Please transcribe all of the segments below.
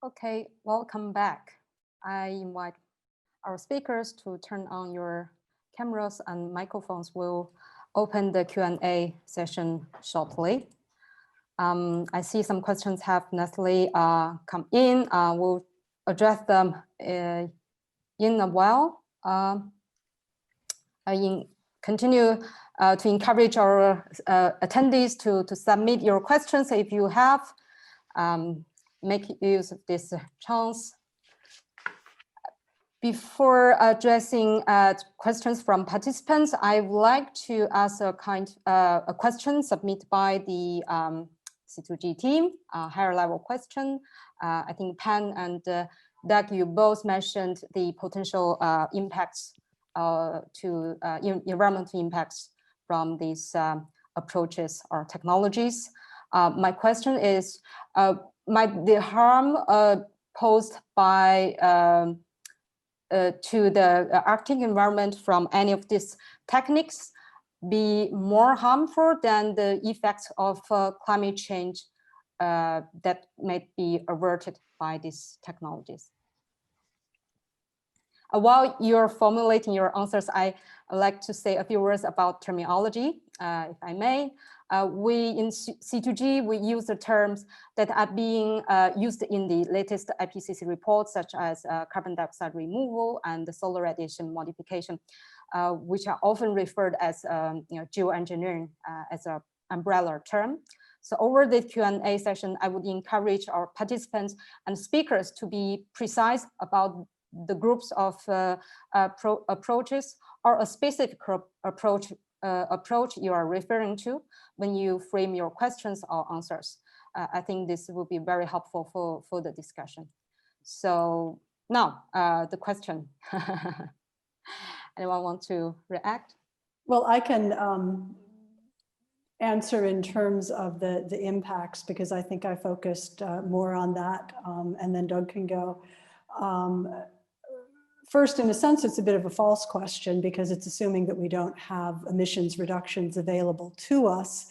Okay, welcome back. I invite our speakers to turn on your cameras and microphones. We'll open the Q&A session shortly. I see some questions have naturally come in. We'll address them in a while. I continue to encourage our attendees to submit your questions if you have. Make use of this chance. Before addressing questions from participants, I would like to ask a question submitted by the C2G team, a higher level question. I think Pan and Doug, you both mentioned the potential impacts to environmental impacts from these approaches or technologies. My question is, might the harm posed by to the Arctic environment from any of these techniques be more harmful than the effects of climate change that may be averted by these technologies? While you're formulating your answers, I like to say a few words about terminology, if I may. We in C2G, we use the terms that are being used in the latest IPCC reports, such as carbon dioxide removal and the solar radiation modification, which are often referred as geoengineering as an umbrella term. So over the Q&A session, I would encourage our participants and speakers to be precise about the groups of approaches or a specific approach you are referring to when you frame your questions or answers. I think this will be very helpful for the discussion. So now the question. Anyone want to react? Well, I can answer in terms of the impacts, because I think I focused more on that, and then Doug can go. First, in a sense, it's a bit of a false question because it's assuming that we don't have emissions reductions available to us.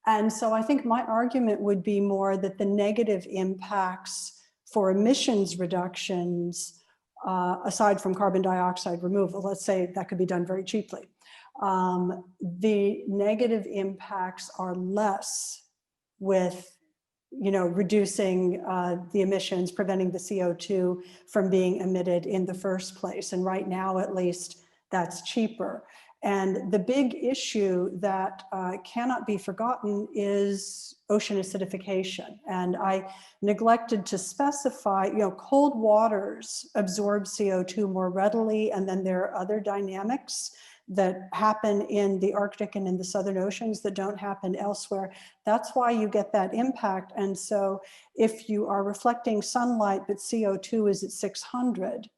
And so I think my argument would be more that the negative impacts for emissions reductions, aside from carbon dioxide removal, let's say that could be done very cheaply, the negative impacts are less with reducing the emissions, preventing the CO2 from being emitted in the first place. And right now, at least, that's cheaper. And the big issue that cannot be forgotten is ocean acidification. And I neglected to specify, cold waters absorb CO2 more readily, and then there are other dynamics that happen in the Arctic and in the Southern Oceans that don't happen elsewhere. That's why you get that impact. And so if you are reflecting sunlight, but CO2 is at 600,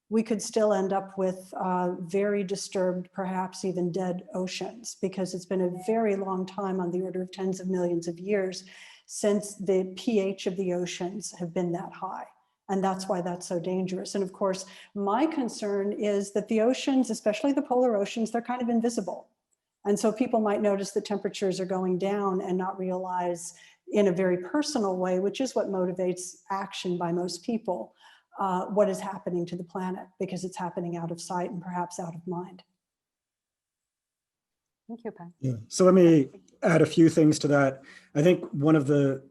we could still end up with very disturbed, perhaps even dead oceans, because it's been a very long time, on the order of tens of millions of years, since the pH of the oceans have been that high. And that's why that's so dangerous. And of course, my concern is that the oceans, especially the polar oceans, they're kind of invisible. And so people might notice the temperatures are going down and not realize in a very personal way, which is what motivates action by most people, what is happening to the planet, because it's happening out of sight and perhaps out of mind. Thank you, Pan. Yeah. So let me add a few things to that. I think one of the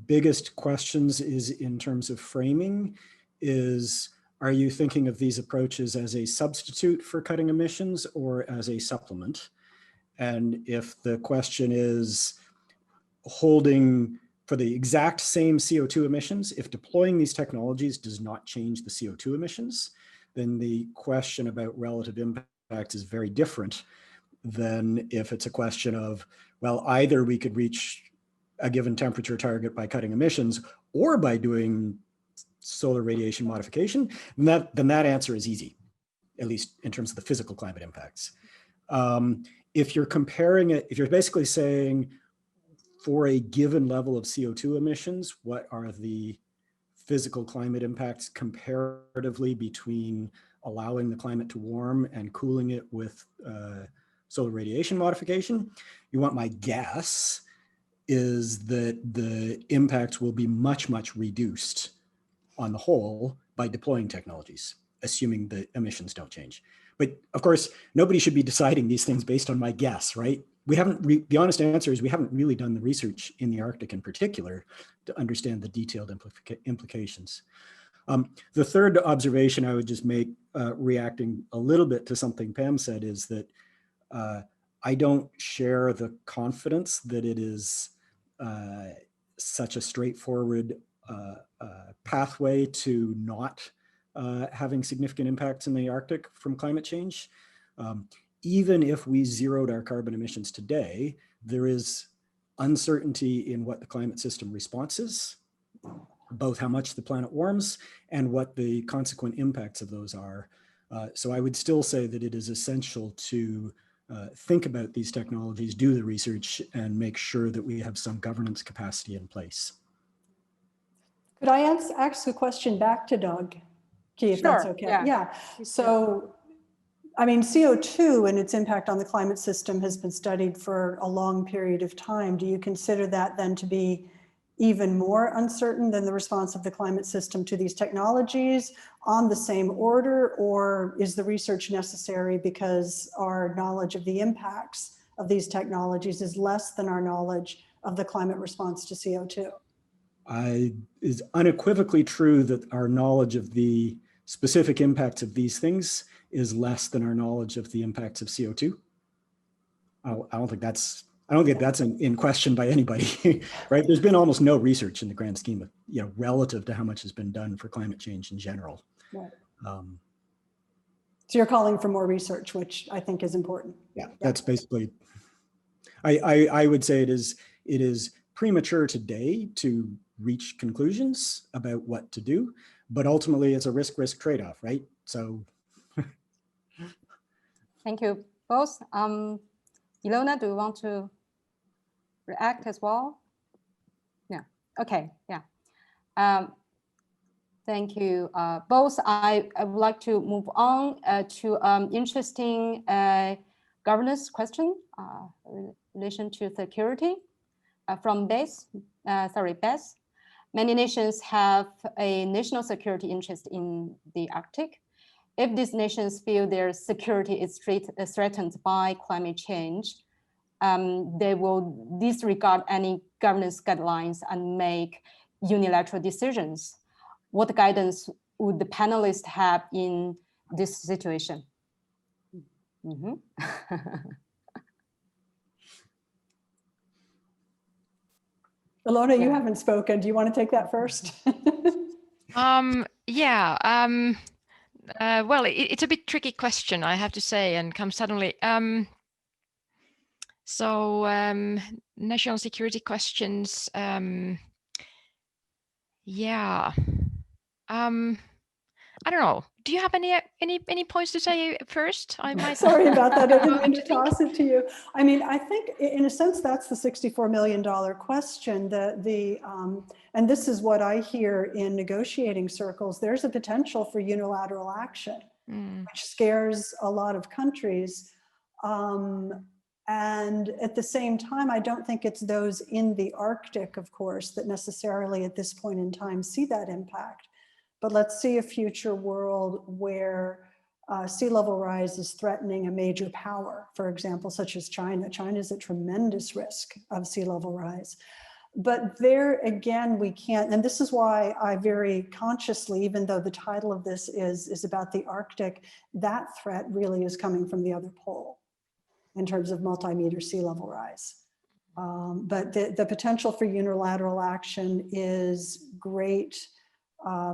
biggest questions is in terms of framing is, are you thinking of these approaches as a substitute for cutting emissions or as a supplement? And if the question is holding for the exact same CO2 emissions, if deploying these technologies does not change the CO2 emissions, then the question about relative impact is very different than if it's a question of, well, either we could reach a given temperature target by cutting emissions or by doing solar radiation modification, then that answer is easy, at least in terms of the physical climate impacts. If you're comparing it, if you're basically saying for a given level of CO2 emissions, what are the physical climate impacts comparatively between allowing the climate to warm and cooling it with solar radiation modification, you want my guess is that the impacts will be much, much reduced on the whole by deploying technologies, assuming the emissions don't change. But of course, nobody should be deciding these things based on my guess, right? We haven't, the honest answer is we haven't really done the research in the Arctic in particular to understand the detailed implications. The third observation I would just make, reacting a little bit to something Pam said, is that I don't share the confidence that it is such a straightforward pathway to not having significant impacts in the Arctic from climate change. Even if we zeroed our carbon emissions today, there is uncertainty in what the climate system response is, both how much the planet warms and what the consequent impacts of those are. So I would still say that it is essential to think about these technologies, do the research, and make sure that we have some governance capacity in place. Could I ask a question back to Doug, Key, if that's okay? Yeah. So, I mean, CO2 and its impact on the climate system has been studied for a long period of time. Do you consider that then to be even more uncertain than the response of the climate system to these technologies on the same order, or is the research necessary because our knowledge of the impacts of these technologies is less than our knowledge of the climate response to CO2? It is unequivocally true that our knowledge of the specific impacts of these things is less than our knowledge of the impacts of CO2. I don't think that's in question by anybody, right? There's been almost no research in the grand scheme of, relative to how much has been done for climate change in general. Right. So you're calling for more research, which I think is important. Yeah, that's basically, I would say it is premature today to reach conclusions about what to do, but ultimately it's a risk trade-off, right? So. Thank you both. Ilona, do you want to react as well? Yeah, okay, yeah. Thank you both. I would like to move on to interesting governance question in relation to security from Bess. Many nations have a national security interest in the Arctic. If these nations feel their security is threatened by climate change, they will disregard any governance guidelines and make unilateral decisions. What guidance would the panelists have in this situation? Mm-hmm. Ilona, you haven't spoken. Do you want to take that first? Well, it's a bit tricky question, I have to say, and comes suddenly. National security questions. I don't know. Do you have any points to say first? I might. Sorry about that. I didn't mean to toss it to you. I mean, I think in a sense that's the $64 million question. And this is what I hear in negotiating circles. There's a potential for unilateral action, which scares a lot of countries. And at the same time, I don't think it's those in the Arctic, of course, that necessarily at this point in time see that impact. But let's see a future world where sea level rise is threatening a major power, for example, such as China. China is at tremendous risk of sea level rise. But there again, we can't, and this is why I very consciously, even though the title of this is about the Arctic, that threat really is coming from the other pole in terms of multi-meter sea level rise. But the potential for unilateral action is great,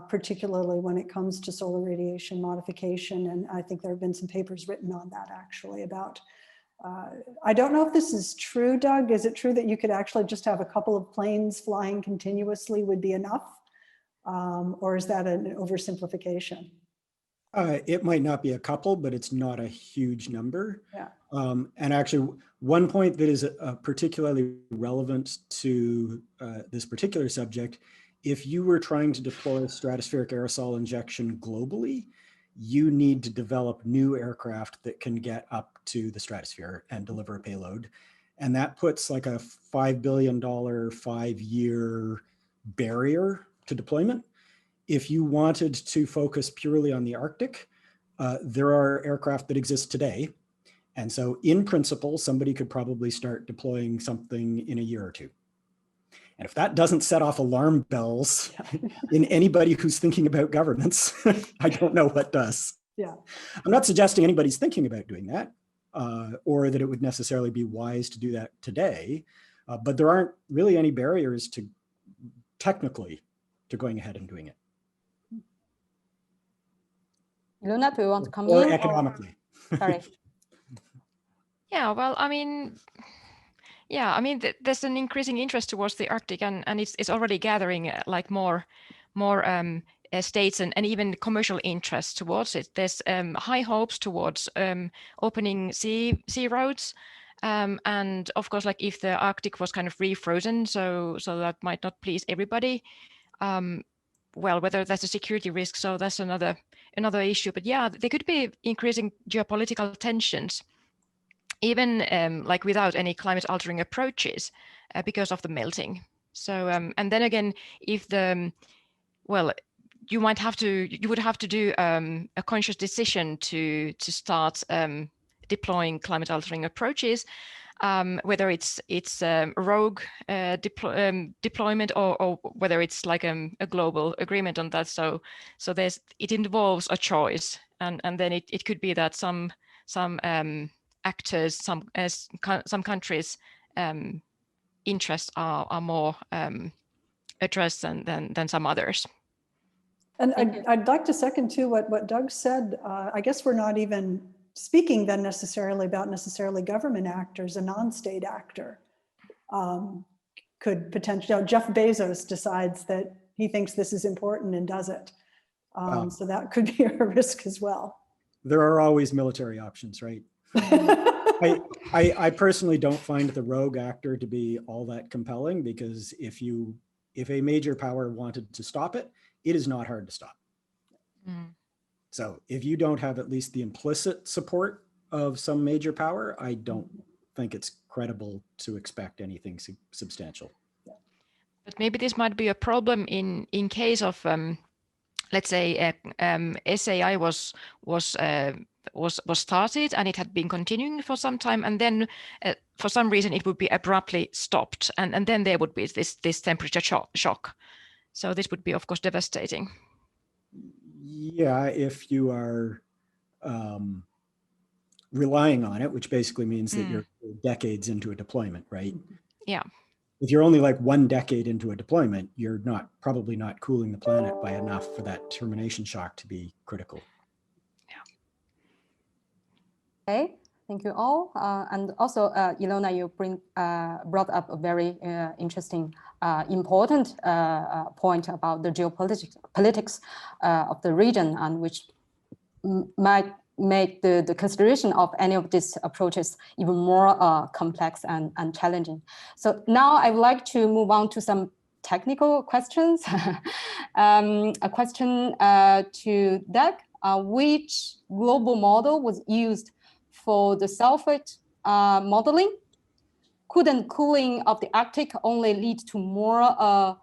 particularly when it comes to solar radiation modification. And I think there have been some papers written on that actually about, I don't know if this is true, Doug. Is it true that you could actually just have a couple of planes flying continuously would be enough? Or is that an oversimplification? It might not be a couple, but it's not a huge number. Yeah. And actually, one point that is particularly relevant to this particular subject, if you were trying to deploy stratospheric aerosol injection globally, you need to develop new aircraft that can get up to the stratosphere and deliver a payload. And that puts like a $5 billion 5-year barrier to deployment. if you wanted to focus purely on the Arctic, there are aircraft that exist today. And so in principle, somebody could probably start deploying something in a year or two. And if that doesn't set off alarm bells in anybody who's thinking about governance, I don't know what does. Yeah. I'm not suggesting anybody's thinking about doing that, or that it would necessarily be wise to do that today, but there aren't really any barriers to technically to going ahead and doing it. Ilona, do you want to come or in? economically. Sorry. Yeah, well, I mean, yeah, I mean, there's an increasing interest towards the Arctic, and it's already gathering like more states and even commercial interest towards it. There's high hopes towards opening sea roads, and of course, like if the Arctic was kind of refrozen, so that might not please everybody. Well, whether that's a security risk, so that's another issue. But yeah, there could be increasing geopolitical tensions, even like without any climate altering approaches, because of the melting. So and then again, if you would have to do a conscious decision to start deploying climate altering approaches, whether it's rogue deployment or whether it's like a global agreement on that. So it involves a choice, and then it could be that some actors, some countries' interests are more addressed than some others. And I'd like to second too what Doug said. I guess we're not even speaking then necessarily about government actors. A non-state actor could potentially, Jeff Bezos decides that he thinks this is important and does it. So that could be a risk as well. There are always military options, right? I personally don't find the rogue actor to be all that compelling, because if a major power wanted to stop it, it is not hard to stop. Mm. So if you don't have at least the implicit support of some major power, I don't think it's credible to expect anything substantial. But maybe this might be a problem in case of let's say SAI was started and it had been continuing for some time, and then for some reason it would be abruptly stopped, and then there would be this temperature shock. So this would be, of course, devastating. Yeah, if you are relying on it, which basically means that you're decades into a deployment, right? Yeah. If you're only like 1 decade into a deployment, you're probably not cooling the planet by enough for that termination shock to be critical. Yeah. Okay, thank you all. And also, Ilona, you brought up a very interesting, important point about the geopolitics of the region, and which might make the consideration of any of these approaches even more complex and challenging. So now I would like to move on to some technical questions. A question to Doug, which global model was used for the sulfate modeling? Couldn't cooling of the Arctic only lead to more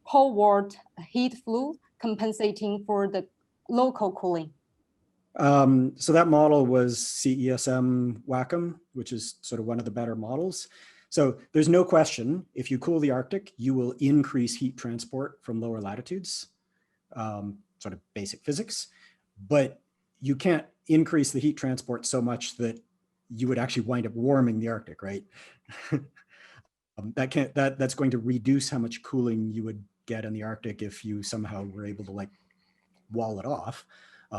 poleward heat flow compensating for the local cooling? So that model was CESM Wacom, which is sort of one of the better models. So there's no question, if you cool the Arctic, you will increase heat transport from lower latitudes, sort of basic physics, but you can't increase the heat transport so much that you would actually wind up warming the Arctic, right? That's going to reduce how much cooling you would get in the Arctic if you somehow were able to like wall it off.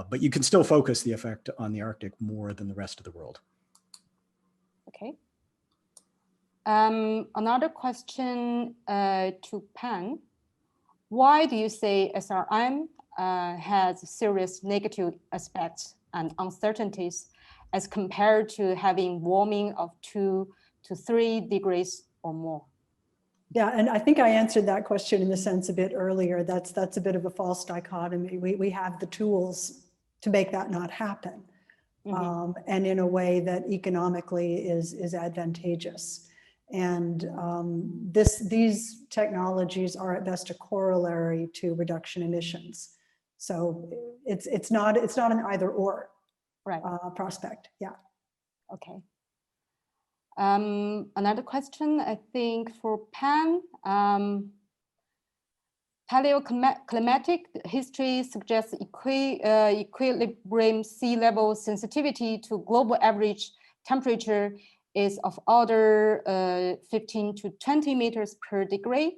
But you can still focus the effect on the Arctic more than the rest of the world. Okay. Another question to Pan. Why do you say SRM has serious negative aspects and uncertainties as compared to having warming of 2 to 3 degrees or more? Yeah, and I think I answered that question in the sense a bit earlier. That's a bit of a false dichotomy. We have the tools to make that not happen, and in a way that economically is advantageous. And these technologies are at best a corollary to reduction emissions. So it's not an either or prospect. Yeah. Okay. Another question, I think, for Pam. Paleoclimatic history suggests equilibrium sea level sensitivity to global average temperature is of order 15 to 20 meters per degree.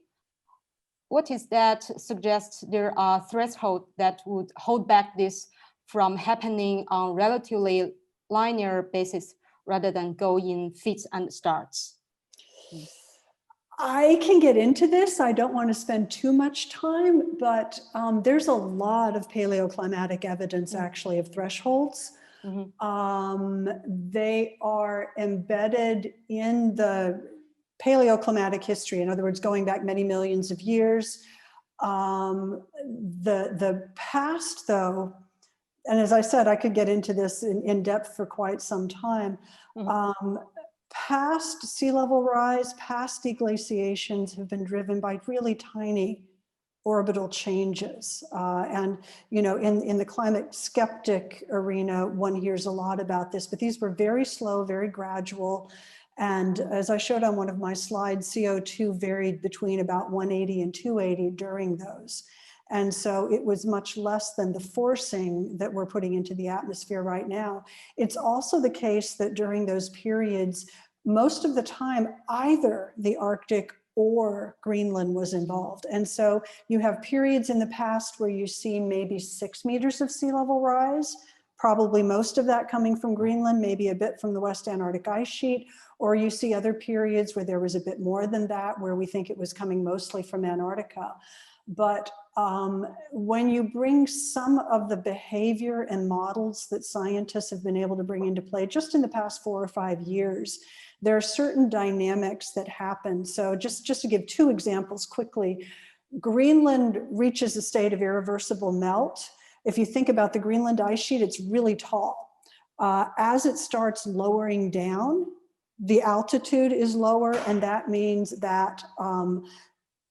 What is that suggests there are thresholds that would hold back this from happening on relatively linear basis rather than go in fits and starts? I can get into this. I don't want to spend too much time, but there's a lot of paleoclimatic evidence actually of thresholds. They are embedded in the paleoclimatic history. In other words, going back many millions of years. The past, though, and as I said, I could get into this in depth for quite some time. Past sea level rise, past deglaciations have been driven by really tiny orbital changes. And, you know, in the climate skeptic arena, one hears a lot about this, but these were very slow, very gradual. And as I showed on one of my slides, CO2 varied between about 180 and 280 during those. And so it was much less than the forcing that we're putting into the atmosphere right now. It's also the case that during those periods, most of the time, either the Arctic or Greenland was involved. And so you have periods in the past where you see maybe 6 meters of sea level rise, probably most of that coming from Greenland, maybe a bit from the West Antarctic ice sheet, or you see other periods where there was a bit more than that, where we think it was coming mostly from Antarctica. But when you bring some of the behavior and models that scientists have been able to bring into play just in the past 4 or 5 years, there are certain dynamics that happen. So just to give 2 examples quickly, Greenland reaches a state of irreversible melt. If you think about the Greenland ice sheet, it's really tall. As it starts lowering down, the altitude is lower, and that means that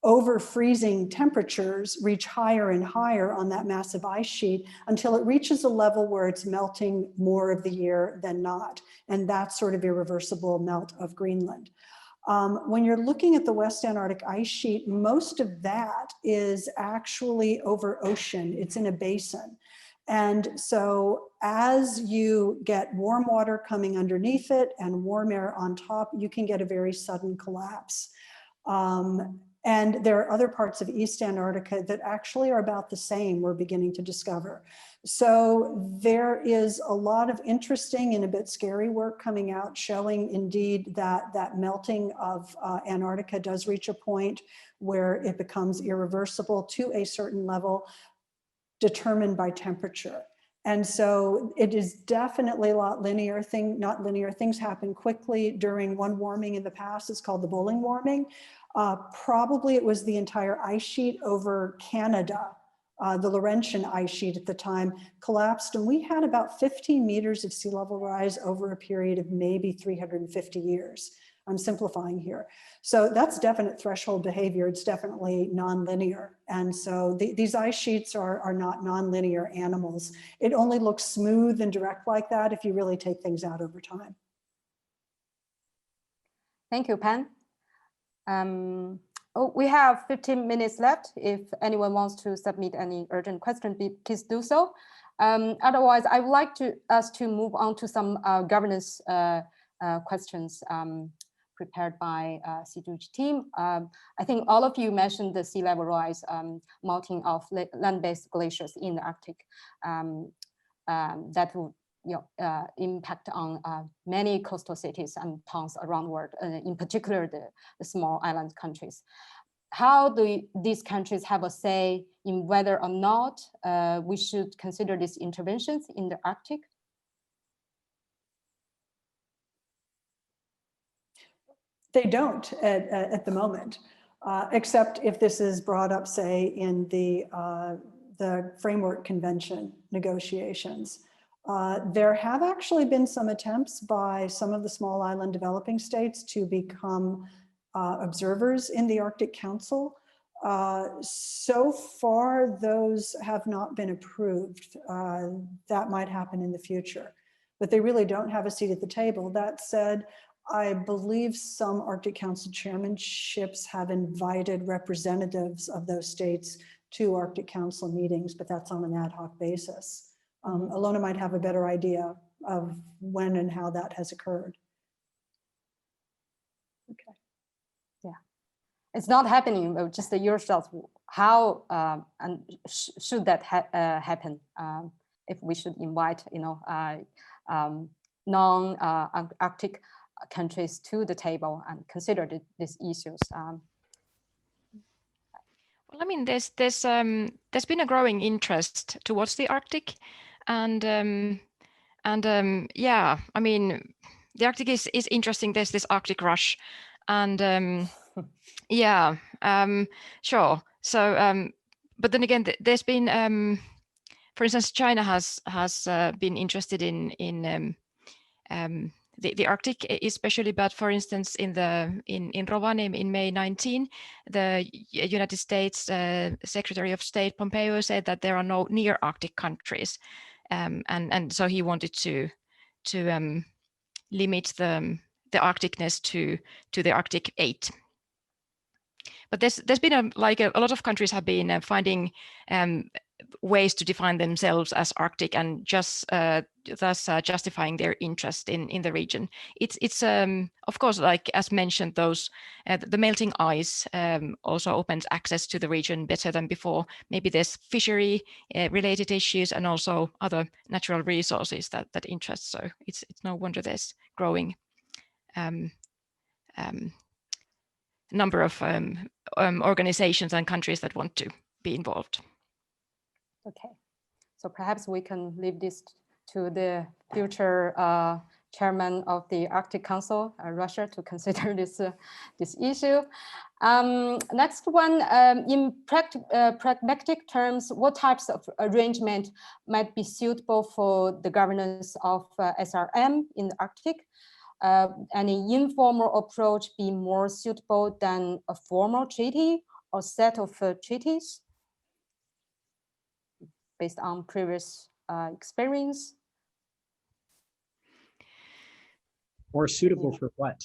over freezing temperatures reach higher and higher on that massive ice sheet until it reaches a level where it's melting more of the year than not. And that's sort of irreversible melt of Greenland. When you're looking at the West Antarctic ice sheet, most of that is actually over ocean. It's in a basin. And so as you get warm water coming underneath it and warm air on top, you can get a very sudden collapse. And there are other parts of East Antarctica that actually are about the same, we're beginning to discover. So there is a lot of interesting and a bit scary work coming out showing indeed that melting of Antarctica does reach a point where it becomes irreversible to a certain level determined by temperature. And so it is definitely a lot linear not linear. Things happen quickly during one warming in the past. It's called the Bowling warming. Probably it was the entire ice sheet over Canada. The Laurentian ice sheet at the time collapsed, and we had about 15 meters of sea level rise over a period of maybe 350 years. I'm simplifying here. So that's definite threshold behavior. It's definitely nonlinear. And so these ice sheets are not nonlinear animals. It only looks smooth and direct like that if you really take things out over time. Thank you, Pam. We have 15 minutes left. If anyone wants to submit any urgent question, please do so. Otherwise, I would like us to move on to some governance questions prepared by C2G team. I think all of you mentioned the sea level rise, melting of land-based glaciers in the Arctic. That will impact on many coastal cities and towns around the world, in particular the small island countries. How do these countries have a say in whether or not we should consider these interventions in the Arctic? They don't at the moment, except if this is brought up, say, in the Framework Convention negotiations. There have actually been some attempts by some of the small island developing states to become observers in the Arctic Council. So far, those have not been approved. That might happen in the future, but they really don't have a seat at the table. That said, I believe some Arctic Council chairmanships have invited representatives of those states to Arctic Council meetings, but that's on an ad hoc basis. Ilona might have a better idea of when and how that has occurred. Okay. Yeah, it's not happening. Just yourself. How and should that happen? If we should invite, non-Arctic countries to the table and consider these issues. Well, I mean, there's been a growing interest towards the Arctic, and yeah, I mean, the Arctic is interesting. There's this Arctic rush, and yeah, sure. So, but then again, there's been, for instance, China has been interested in the Arctic, especially, but for instance, in Rovaniemi in May 19, the United States Secretary of State Pompeo said that there are no near Arctic countries, and so he wanted to limit the Arcticness to the Arctic 8. But there's been a lot of countries have been finding ways to define themselves as Arctic and just thus justifying their interest in the region. It's of course, like as mentioned, those the melting ice also opens access to the region better than before. Maybe there's fishery related issues and also other natural resources that interest. So it's no wonder there's growing number of organizations and countries that want to be involved. Okay, so perhaps we can leave this to the future chairman of the Arctic Council, Russia, to consider this issue. Next one, in pragmatic terms, what types of arrangement might be suitable for the governance of SRM in the Arctic? Any informal approach be more suitable than a formal treaty or set of treaties based on previous experience? More suitable for what?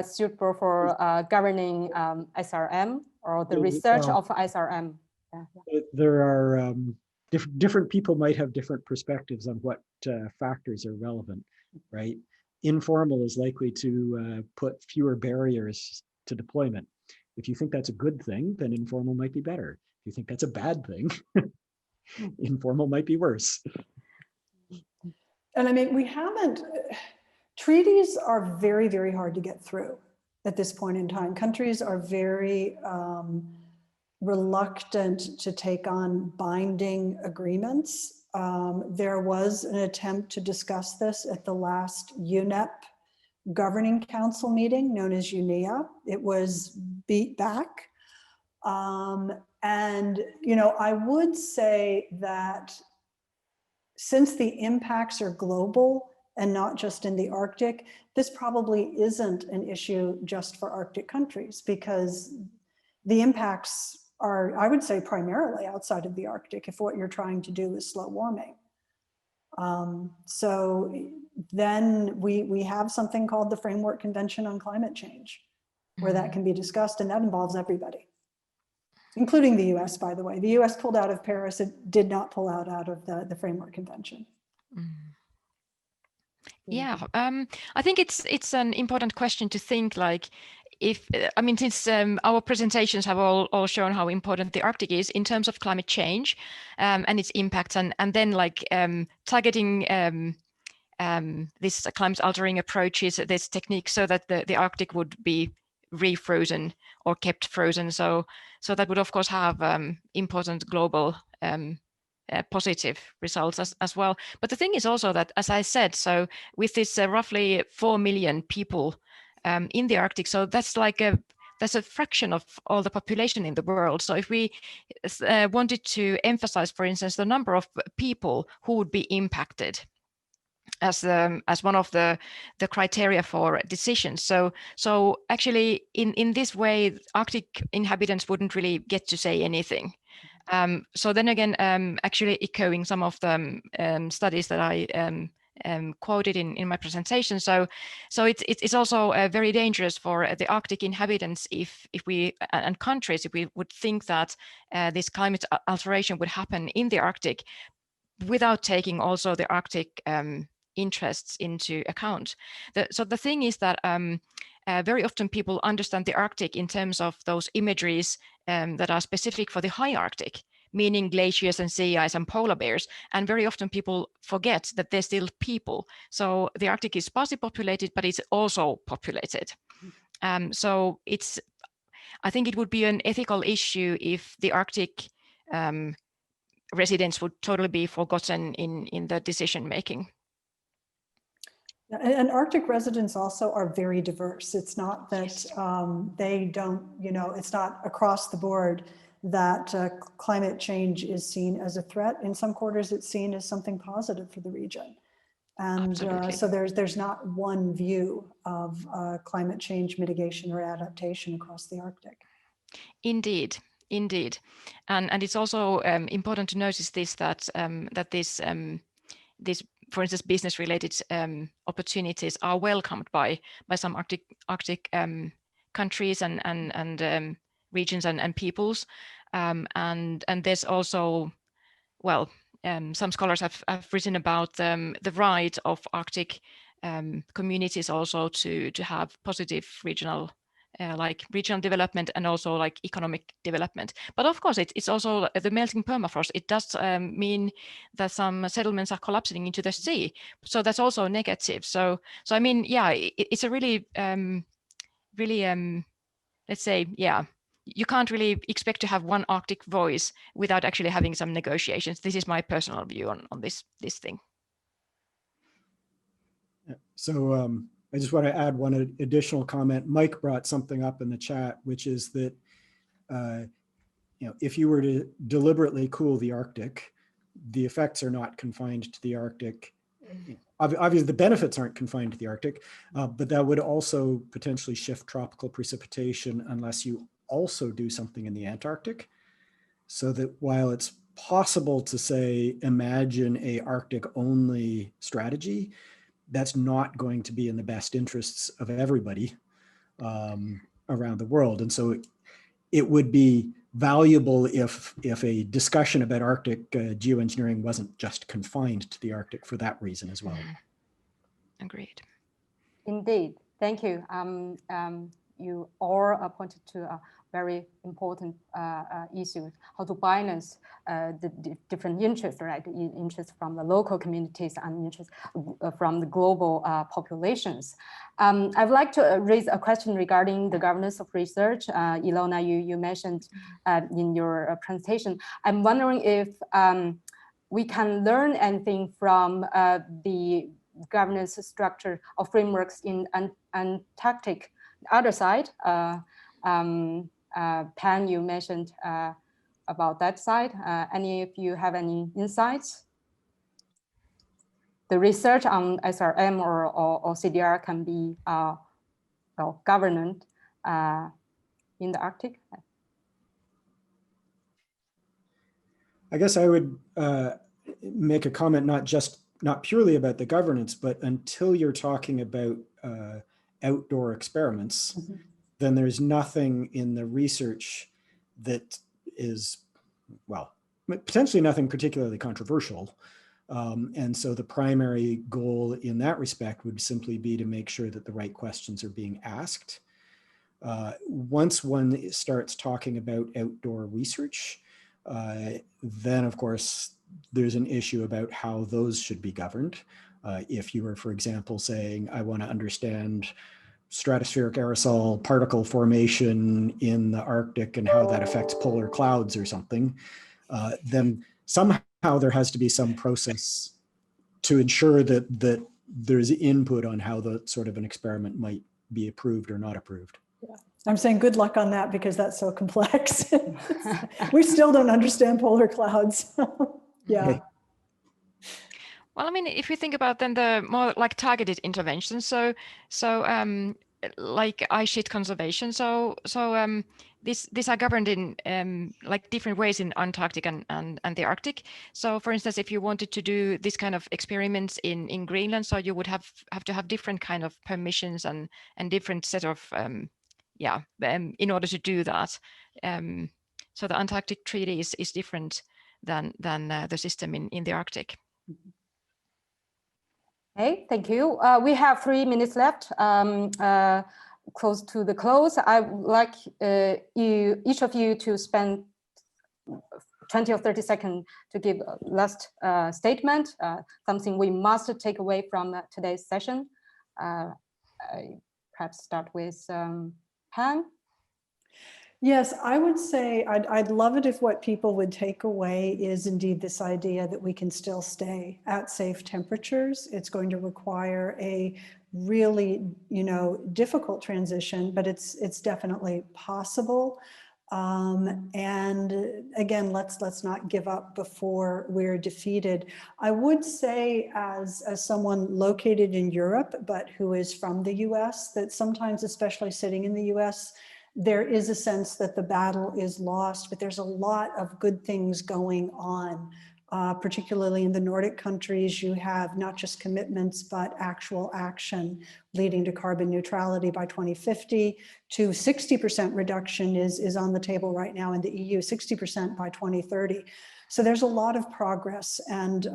Suitable for governing SRM or the research of SRM. Yeah. There are different people might have different perspectives on what factors are relevant, right? Informal is likely to put fewer barriers to deployment. If you think that's a good thing, then informal might be better. If you think that's a bad thing, informal might be worse. And I mean, we haven't, treaties are very, very hard to get through at this point in time. Countries are very reluctant to take on binding agreements. There was an attempt to discuss this at the last UNEP Governing Council meeting, known as UNEA. It was beat back. And, I would say that since the impacts are global and not just in the Arctic, this probably isn't an issue just for Arctic countries, because the impacts are, I would say, primarily outside of the Arctic if what you're trying to do is slow warming. So then we have something called the Framework Convention on Climate Change, where that can be discussed, and that involves everybody, including the US, by the way. The US pulled out of Paris. It did not pull out of the Framework Convention. Yeah, I think it's an important question to think, like, since our presentations have all shown how important the Arctic is in terms of climate change and its impacts, and then like targeting this climate altering approaches, this technique, so that the Arctic would be refrozen or kept frozen. So that would of course have important global positive results as well. But the thing is also that, as I said, so with this roughly 4 million people in the Arctic, so that's like there's a fraction of all the population in the world. So if we wanted to emphasize, for instance, the number of people who would be impacted as one of the criteria for decisions. So actually, in this way, Arctic inhabitants wouldn't really get to say anything. So then again, actually echoing some of the studies that I quoted in my presentation. So it's also very dangerous for the Arctic inhabitants if we and countries, if we would think that this climate alteration would happen in the Arctic without taking also the Arctic interests into account. So the thing is that very often people understand the Arctic in terms of those imageries that are specific for the high Arctic, meaning glaciers and sea ice and polar bears. And very often people forget that they're still people. So the Arctic is sparsely populated, but it's also populated. So I think it would be an ethical issue if the Arctic residents would totally be forgotten in the decision making. And Arctic residents also are very diverse. It's not that they don't, it's not across the board that climate change is seen as a threat. In some quarters, it's seen as something positive for the region. And so there's not one view of climate change mitigation or adaptation across the Arctic. Indeed. And it's also important to notice this, that this for instance, business-related opportunities are welcomed by some Arctic countries and regions and peoples, and there's also, well, some scholars have written about the right of Arctic communities also to have positive regional development and also like economic development. But of course, it's also the melting permafrost. It does mean that some settlements are collapsing into the sea. So that's also negative. So I mean, yeah, it's a really, let's say, yeah, you can't really expect to have one Arctic voice without actually having some negotiations. This is my personal view on this thing. So I just want to add one additional comment. Mike brought something up in the chat, which is that if you were to deliberately cool the Arctic, the effects are not confined to the Arctic. Obviously, the benefits aren't confined to the Arctic, but that would also potentially shift tropical precipitation unless you also do something in the Antarctic. So that while it's possible to say, imagine a Arctic only strategy, that's not going to be in the best interests of everybody around the world. And so it would be valuable if a discussion about Arctic geoengineering wasn't just confined to the Arctic for that reason as well. Agreed. Indeed, thank you. You all pointed to a very important issue, how to balance the different interests, right? Interests from the local communities and interests from the global populations. I would like to raise a question regarding the governance of research. Ilona, you mentioned in your presentation. I'm wondering if we can learn anything from the governance structure of frameworks in Antarctic. The other side, Pan, you mentioned about that side. Any of you have any insights? The research on SRM or CDR can be governed in the Arctic. I guess I would make a comment not purely about the governance, but until you're talking about outdoor experiments, then there's nothing in the research that is, well, potentially nothing particularly controversial. And so the primary goal in that respect would simply be to make sure that the right questions are being asked. Once one starts talking about outdoor research, then of course, there's an issue about how those should be governed. If you were, for example, saying, I want to understand stratospheric aerosol particle formation in the Arctic and how that affects polar clouds or something, then somehow there has to be some process to ensure that there's input on how the sort of an experiment might be approved or not approved. Yeah. I'm saying good luck on that because that's so complex. We still don't understand polar clouds. Yeah. Okay. Well, I mean, if you think about then the more like targeted interventions, so like ice sheet conservation, these are governed in like different ways in Antarctic and the Arctic. So, for instance, if you wanted to do this kind of experiments in Greenland, so you would have to have different kind of permissions and different set of in order to do that. So the Antarctic Treaty is different than the system in the Arctic. Okay, thank you. We have 3 minutes left. Close to the close. I would like each of you to spend 20 or 30 seconds to give a last statement, something we must take away from today's session. Perhaps start with Han. Yes, I would say I'd love it if what people would take away is indeed this idea that we can still stay at safe temperatures. It's going to require a really, difficult transition, but it's definitely possible. And again, let's not give up before we're defeated. I would say as someone located in Europe, but who is from the US, that sometimes, especially sitting in the US, there is a sense that the battle is lost, but there's a lot of good things going on, particularly in the Nordic countries. You have not just commitments, but actual action leading to carbon neutrality by 2050. To 60% reduction is on the table right now in the EU, 60% by 2030. So there's a lot of progress, and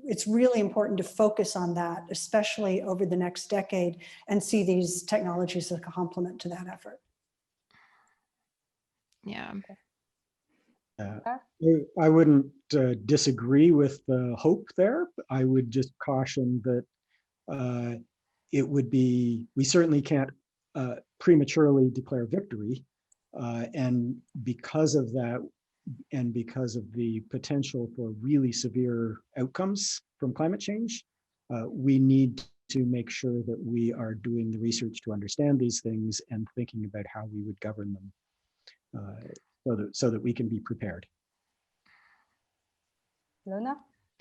it's really important to focus on that, especially over the next decade, and see these technologies as a complement to that effort. Yeah. I wouldn't disagree with the hope there. I would just caution that it would be, we certainly can't prematurely declare victory. And because of that, and because of the potential for really severe outcomes from climate change, we need to make sure that we are doing the research to understand these things and thinking about how we would govern them so that we can be prepared. Ilona?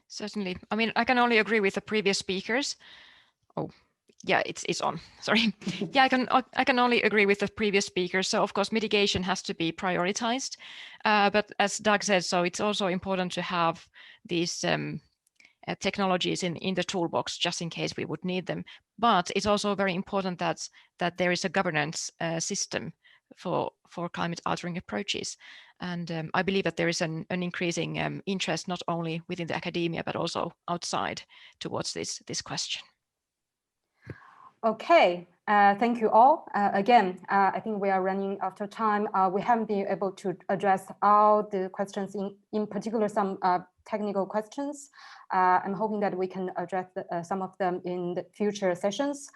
Certainly. I mean, I can only agree with the previous speakers. Oh, yeah, it's on. Sorry. Yeah, I can only agree with the previous speakers. So of course, mitigation has to be prioritized. But as Doug said, so it's also important to have these technologies in the toolbox just in case we would need them. But it's also very important that there is a governance system for climate altering approaches. And I believe that there is an increasing interest not only within the academia but also outside towards this question. Okay, thank you all. Again, I think we are running out of time. We haven't been able to address all the questions, in particular some technical questions. I'm hoping that we can address some of them in the future sessions.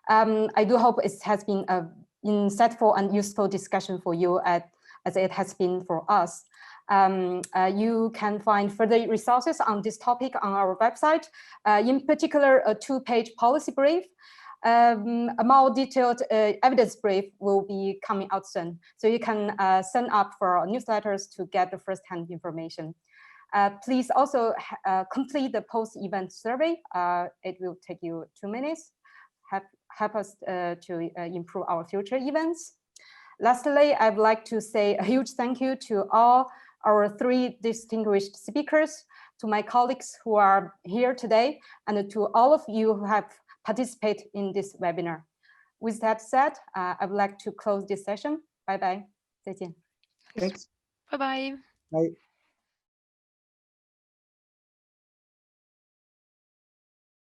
I do hope it has been an insightful and useful discussion for you as it has been for us. You can find further resources on this topic on our website, in particular a 2-page policy brief. A more detailed evidence brief will be coming out soon. So you can sign up for our newsletters to get the first-hand information. Please also complete the post-event survey. It will take you 2 minutes. Help us to improve our future events. Lastly, I'd like to say a huge thank you to all our 3 distinguished speakers, to my colleagues who are here today, and to all of you who have participated in this webinar. With that said, I would like to close this session. Bye-bye. 再见. Thanks. Bye-bye. Bye.